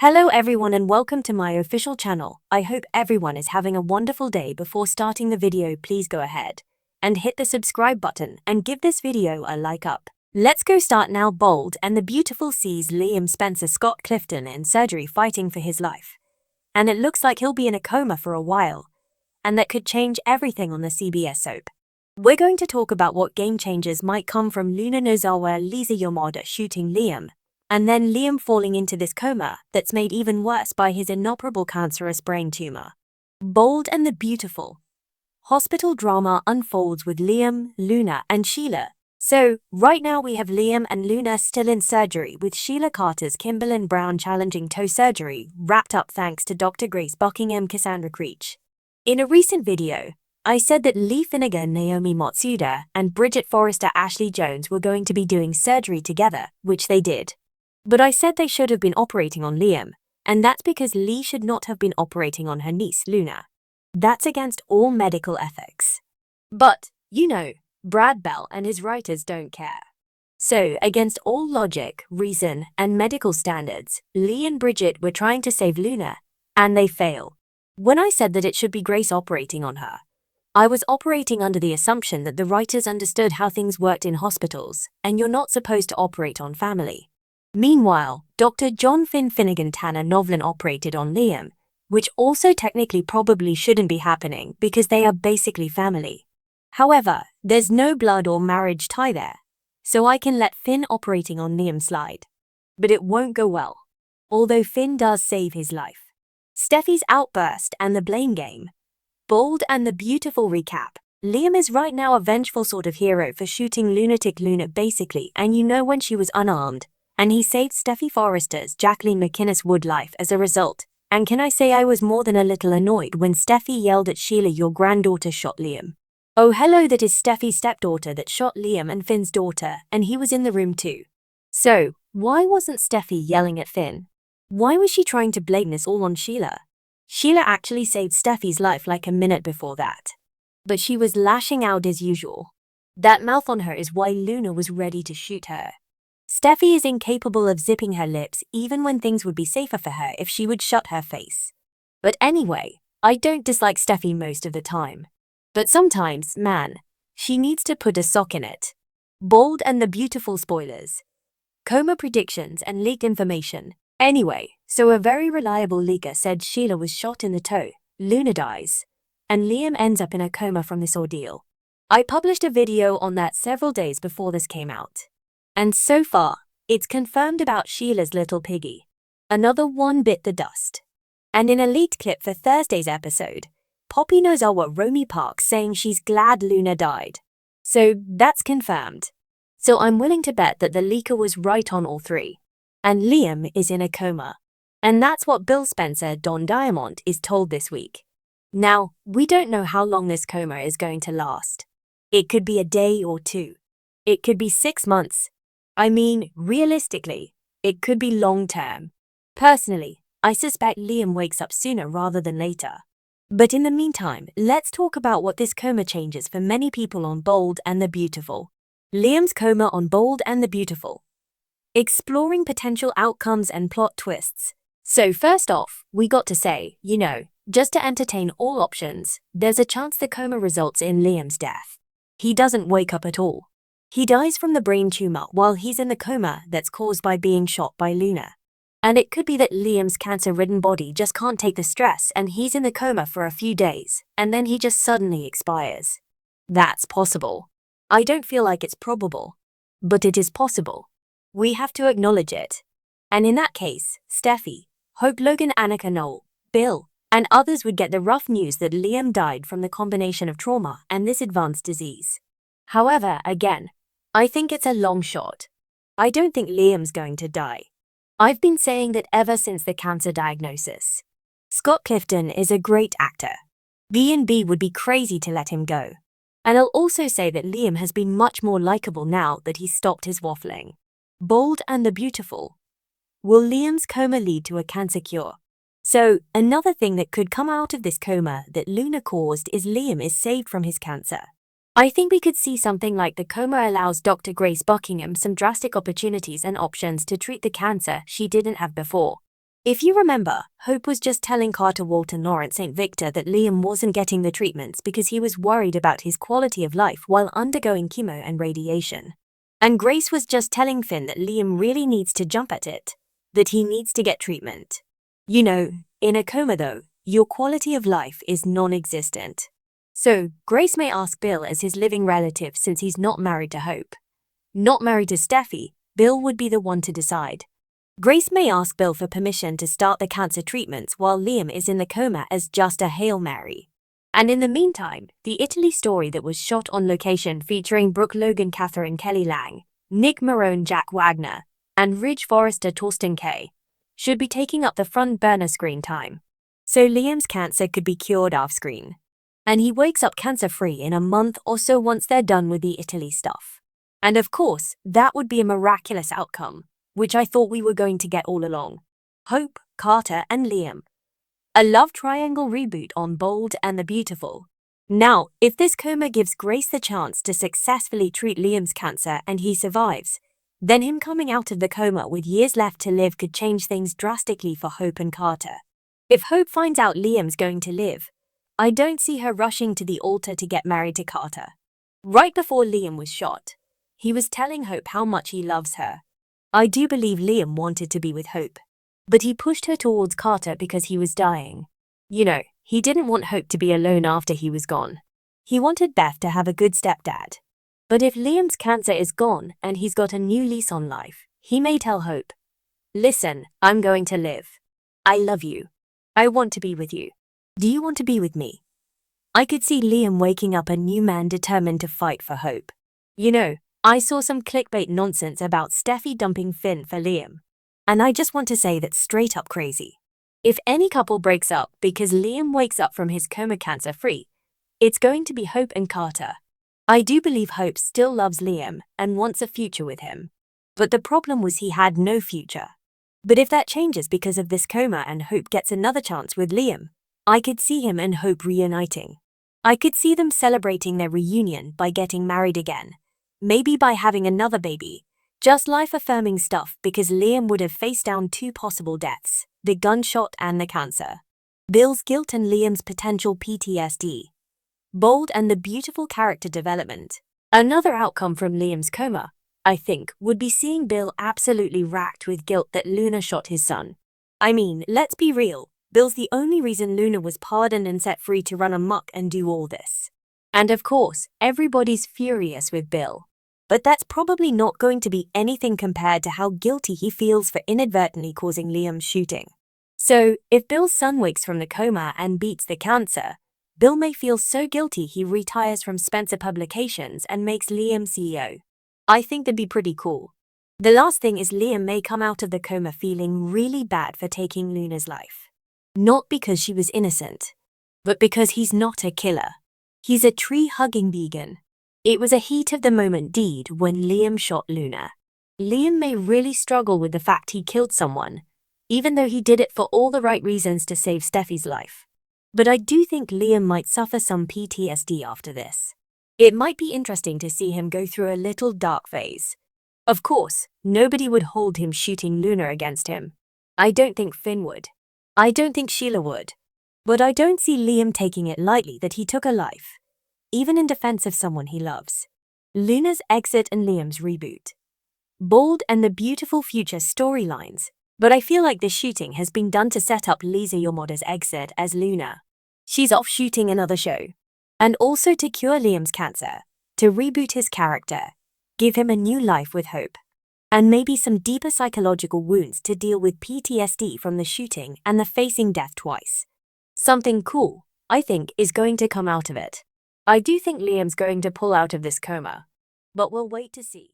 Hello everyone and welcome to my official channel. I hope everyone is having a wonderful day. Before starting the video, please go ahead and hit the subscribe button and give this video a like up. Let's go start now. Bold and the Beautiful sees Liam Spencer Scott Clifton in surgery fighting for his life. And it looks like he'll be in a coma for a while. And that could change everything on the CBS soap. We're going to talk about what game changers might come from Luna Nozawa Lisa Yamada shooting Liam. And then Liam falling into this coma that's made even worse by his inoperable cancerous brain tumor. Bold and the Beautiful. Hospital drama unfolds with Liam, Luna, and Sheila. So, right now we have Liam and Luna still in surgery with Sheila Carter's Kimberlyn Brown challenging toe surgery wrapped up thanks to Dr. Grace Buckingham Cassandra Creech. In a recent video, I said that Lee Finnegan, Naomi Matsuda, and Bridget Forrester Ashley Jones were going to be doing surgery together, which they did. But I said they should have been operating on Liam, and that's because Lee should not have been operating on her niece, Luna. That's against all medical ethics. But, Brad Bell and his writers don't care. So, against all logic, reason, and medical standards, Lee and Bridget were trying to save Luna, and they fail. When I said that it should be Grace operating on her, I was operating under the assumption that the writers understood how things worked in hospitals, and you're not supposed to operate on family. Meanwhile, Dr. John Finnegan Tanner Novlin operated on Liam, which also technically probably shouldn't be happening because they are basically family. However, there's no blood or marriage tie there, so I can let Finn operating on Liam slide. But it won't go well, although Finn does save his life. Steffi's outburst and the blame game. Bold and the Beautiful recap. Liam is right now a vengeful sort of hero for shooting lunatic Luna basically, and when she was unarmed. And he saved Steffi Forrester's Jacqueline McInnes Wood life as a result. And can I say I was more than a little annoyed when Steffi yelled at Sheila, "Your granddaughter shot Liam." Oh hello, that is Steffi's stepdaughter that shot Liam and Finn's daughter, and he was in the room too. So, why wasn't Steffi yelling at Finn? Why was she trying to blame this all on Sheila? Sheila actually saved Steffi's life like a minute before that. But she was lashing out as usual. That mouth on her is why Luna was ready to shoot her. Steffi is incapable of zipping her lips even when things would be safer for her if she would shut her face. But anyway, I don't dislike Steffi most of the time. But sometimes, man, she needs to put a sock in it. Bold and the Beautiful spoilers. Coma predictions and leaked information. Anyway, so a very reliable leaker said Sheila was shot in the toe, Luna dies, and Liam ends up in a coma from this ordeal. I published a video on that several days before this came out. And so far, it's confirmed about Sheila's little piggy. Another one bit the dust. And in a leaked clip for Thursday's episode, Poppy Nozawa Romy Park saying she's glad Luna died. So that's confirmed. So I'm willing to bet that the leaker was right on all three. And Liam is in a coma. And that's what Bill Spencer, Don Diamond, is told this week. Now, we don't know how long this coma is going to last. It could be a day or two. It could be 6 months. I mean, realistically, it could be long-term. Personally, I suspect Liam wakes up sooner rather than later. But in the meantime, let's talk about what this coma changes for many people on Bold and the Beautiful. Liam's coma on Bold and the Beautiful. Exploring potential outcomes and plot twists. So first off, we got to say, just to entertain all options, there's a chance the coma results in Liam's death. He doesn't wake up at all. He dies from the brain tumor while he's in the coma that's caused by being shot by Luna. And it could be that Liam's cancer-ridden body just can't take the stress and he's in the coma for a few days, and then he just suddenly expires. That's possible. I don't feel like it's probable, but it is possible. We have to acknowledge it. And in that case, Steffi, Hope, Logan, Annika, Noel, Bill, and others would get the rough news that Liam died from the combination of trauma and this advanced disease. However, again, I think it's a long shot. I don't think Liam's going to die. I've been saying that ever since the cancer diagnosis. Scott Clifton is a great actor. B&B would be crazy to let him go. And I'll also say that Liam has been much more likable now that he's stopped his waffling. Bold and the Beautiful. Will Liam's coma lead to a cancer cure? So, another thing that could come out of this coma that Luna caused is Liam is saved from his cancer. I think we could see something like the coma allows Dr. Grace Buckingham some drastic opportunities and options to treat the cancer she didn't have before. If you remember, Hope was just telling Carter Walton Lawrence St. Victor that Liam wasn't getting the treatments because he was worried about his quality of life while undergoing chemo and radiation. And Grace was just telling Finn that Liam really needs to jump at it, that he needs to get treatment. You know, in a coma though, your quality of life is non-existent. So, Grace may ask Bill as his living relative since he's not married to Hope. Not married to Steffi, Bill would be the one to decide. Grace may ask Bill for permission to start the cancer treatments while Liam is in the coma as just a Hail Mary. And in the meantime, the Italy story that was shot on location featuring Brooke Logan, Catherine Kelly Lang, Nick Marone, Jack Wagner, and Ridge Forrester Torsten Kay should be taking up the front burner screen time. So Liam's cancer could be cured off screen. And he wakes up cancer-free in a month or so once they're done with the Italy stuff. And of course, that would be a miraculous outcome, which I thought we were going to get all along. Hope, Carter, and Liam. A love triangle reboot on Bold and the Beautiful. Now, if this coma gives Grace the chance to successfully treat Liam's cancer and he survives, then him coming out of the coma with years left to live could change things drastically for Hope and Carter. If Hope finds out Liam's going to live, I don't see her rushing to the altar to get married to Carter. Right before Liam was shot, he was telling Hope how much he loves her. I do believe Liam wanted to be with Hope, but he pushed her towards Carter because he was dying. You know, he didn't want Hope to be alone after he was gone. He wanted Beth to have a good stepdad. But if Liam's cancer is gone and he's got a new lease on life, he may tell Hope, "Listen, I'm going to live. I love you. I want to be with you. Do you want to be with me?" I could see Liam waking up a new man determined to fight for Hope. You know, I saw some clickbait nonsense about Steffi dumping Finn for Liam. And I just want to say that's straight up crazy. If any couple breaks up because Liam wakes up from his coma cancer-free, it's going to be Hope and Carter. I do believe Hope still loves Liam and wants a future with him. But the problem was he had no future. But if that changes because of this coma and Hope gets another chance with Liam, I could see him and Hope reuniting. I could see them celebrating their reunion by getting married again. Maybe by having another baby. Just life-affirming stuff because Liam would have faced down two possible deaths, the gunshot and the cancer. Bill's guilt and Liam's potential PTSD. Bold and the beautiful character development. Another outcome from Liam's coma, I think, would be seeing Bill absolutely racked with guilt that Luna shot his son. I mean, let's be real, Bill's the only reason Luna was pardoned and set free to run amok and do all this. And of course, everybody's furious with Bill. But that's probably not going to be anything compared to how guilty he feels for inadvertently causing Liam's shooting. So, if Bill's son wakes from the coma and beats the cancer, Bill may feel so guilty he retires from Spencer Publications and makes Liam CEO. I think that'd be pretty cool. The last thing is Liam may come out of the coma feeling really bad for taking Luna's life. Not because she was innocent, but because he's not a killer. He's a tree-hugging vegan. It was a heat-of-the-moment deed when Liam shot Luna. Liam may really struggle with the fact he killed someone, even though he did it for all the right reasons to save Steffi's life. But I do think Liam might suffer some PTSD after this. It might be interesting to see him go through a little dark phase. Of course, nobody would hold him shooting Luna against him. I don't think Finn would. I don't think Sheila would. But I don't see Liam taking it lightly that he took a life, even in defense of someone he loves. Luna's exit and Liam's reboot. Bold and the beautiful future storylines, but I feel like this shooting has been done to set up Lisa Yomoda's exit as Luna. She's off shooting another show. And also to cure Liam's cancer, to reboot his character, give him a new life with Hope. And maybe some deeper psychological wounds to deal with PTSD from the shooting and the facing death twice. Something cool, I think, is going to come out of it. I do think Liam's going to pull out of this coma, but we'll wait to see.